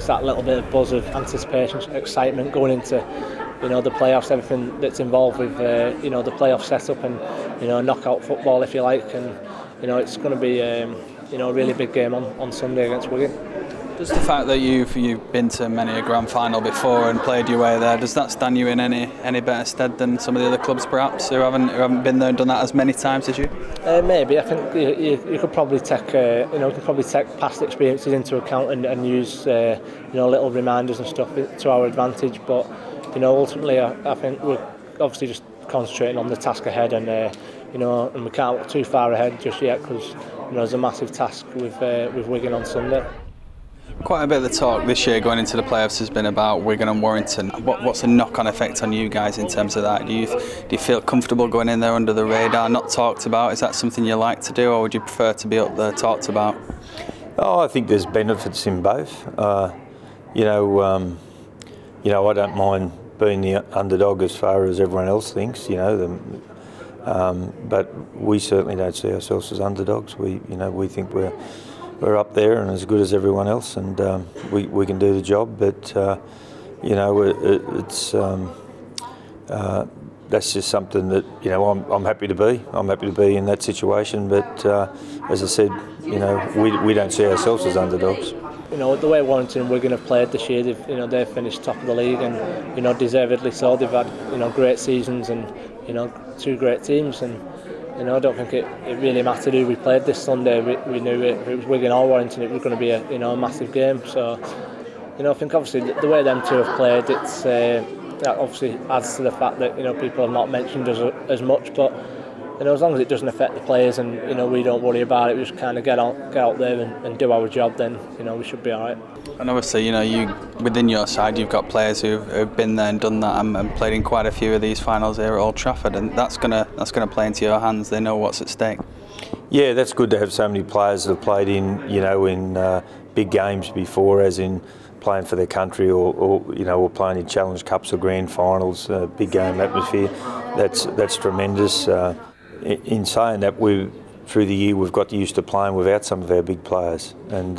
it's that little bit of buzz of anticipation, excitement going into, you know, the playoffs, everything that's involved with, you know, the playoff setup and, you know, knockout football, if you like, and, you know, it's going to be, you know, a really big game on Sunday against Wigan. Does the fact that you've been to many a grand final before and played your way there, does that stand you in any better stead than some of the other clubs perhaps who haven't been there and done that as many times as you? Maybe. I think you could probably take you know, past experiences into account and use you know, little reminders and stuff to our advantage. But you know, ultimately, I think we're obviously just concentrating on the task ahead, and you know, and we can't look too far ahead just yet because you know, there's a massive task with Wigan on Sunday. Quite a bit of the talk this year going into the playoffs has been about Wigan and Warrington. What's the knock-on effect on you guys in terms of that? Do you feel comfortable going in there under the radar, not talked about? Is that something you like to do, or would you prefer to be up there talked about? Oh, I think there's benefits in both. You know, I don't mind being the underdog as far as everyone else thinks. You know, but we certainly don't see ourselves as underdogs. We think we're up there and as good as everyone else, and we can do the job. But you know, it's that's just something that, you know, I'm happy to be. I'm happy to be in that situation. But as I said, you know, we don't see ourselves as underdogs. You know, the way Warrington and Wigan have played this year, they've finished top of the league, and you know, deservedly so. They've had, you know, great seasons and, you know, two great teams, and you know, I don't think it really mattered who we played this Sunday. We knew if it was Wigan or Warrington, it was going to be a a massive game. So you know, I think obviously the way them two have played, it's that obviously adds to the fact that, you know, people have not mentioned us as much. But you know, as long as it doesn't affect the players and, you know, we don't worry about it, we just kind of get out there and do our job, then, you know, we should be all right. And obviously, you know, within your side, you've got players who've been there and done that and played in quite a few of these finals here at Old Trafford, and that's gonna play into your hands. They know what's at stake. Yeah, that's good to have so many players that have played in, you know, in big games before, as in playing for their country or you know, or playing in Challenge Cups or Grand Finals, big game atmosphere. That's tremendous. In saying that, through the year we've got used to playing without some of our big players, and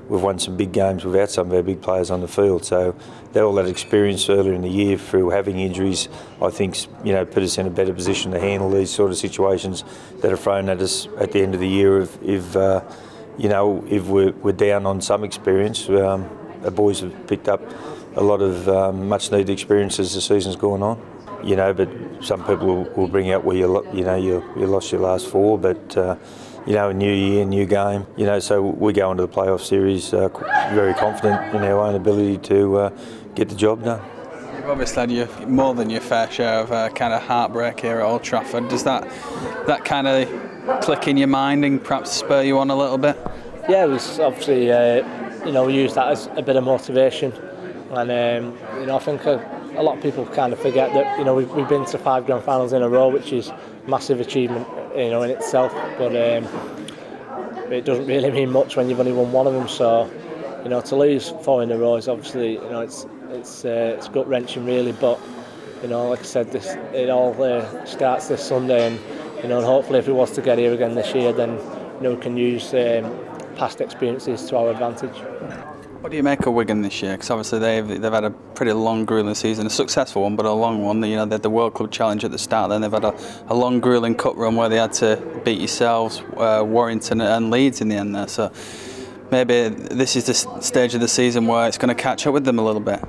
we've won some big games without some of our big players on the field. So all that experience earlier in the year through having injuries, I think, you know, put us in a better position to handle these sort of situations that are thrown at us at the end of the year. If you know, if we're down on some experience, the boys have picked up a lot of much needed experience as the season's gone on. You know, but some people will bring out where you lost your last four, but you know, a new year, new game. You know, so we go into the playoff series very confident in our own ability to get the job done. You've obviously had more than your fair share of kind of heartbreak here at Old Trafford. Does that kind of click in your mind and perhaps spur you on a little bit? Yeah, it was obviously you know, we used that as a bit of motivation, and you know, I think a lot of people kind of forget that, you know, we've been to 5 grand finals in a row, which is a massive achievement, you know, in itself. But it doesn't really mean much when you've only won one of them. So, you know, to lose 4 in a row is obviously, you know, it's gut wrenching really. But you know, like I said, it all starts this Sunday, and you know, and hopefully if we was to get here again this year, then you know, we can use past experiences to our advantage. What do you make of Wigan this year? Because obviously they've had a pretty long, gruelling season, a successful one, but a long one. You know, they had the World Club Challenge at the start, then they've had a long, gruelling cup run where they had to beat yourselves, Warrington and Leeds in the end there. So maybe this is the stage of the season where it's going to catch up with them a little bit.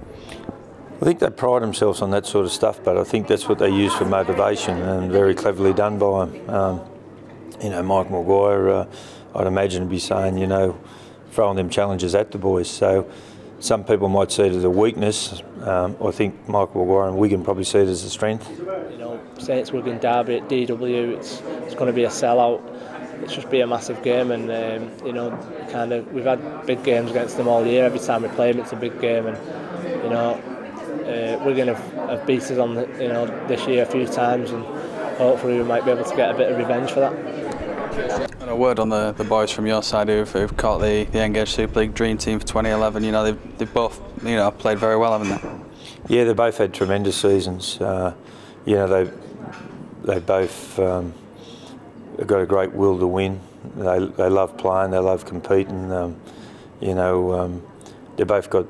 I think they pride themselves on that sort of stuff, but I think that's what they use for motivation, and very cleverly done by them. You know, Mike Maguire, I'd imagine, would be saying, you know, throwing them challenges at the boys. So some people might see it as a weakness. I think Michael Maguire and Wigan probably see it as a strength. You know, say it's Wigan derby at DW, it's going to be a sellout. It's just be a massive game, and you know, kind of we've had big games against them all year. Every time we play them, it's a big game, and you know, Wigan have beat us on this year a few times, and hopefully we might be able to get a bit of revenge for that. And a word on the boys from your side who've caught the Engage Super League Dream Team for 2011. You know, they've both, you know, played very well, haven't they? Yeah, they both had tremendous seasons. You know, they both got a great will to win. They love playing. They love competing. You know, they both got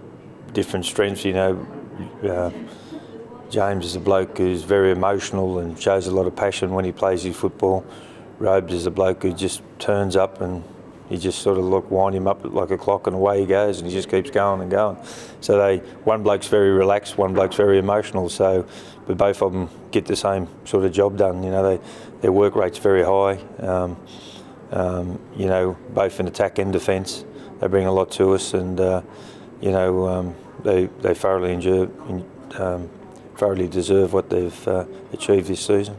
different strengths. You know, James is a bloke who's very emotional and shows a lot of passion when he plays his football. Robes is a bloke who just turns up and you just sort of wind him up like a clock and away he goes, and he just keeps going and going. So one bloke's very relaxed, one bloke's very emotional. So, but both of them get the same sort of job done. You know, their work rate's very high. You know, both in attack and defence, they bring a lot to us, and you know, they thoroughly thoroughly deserve what they've achieved this season.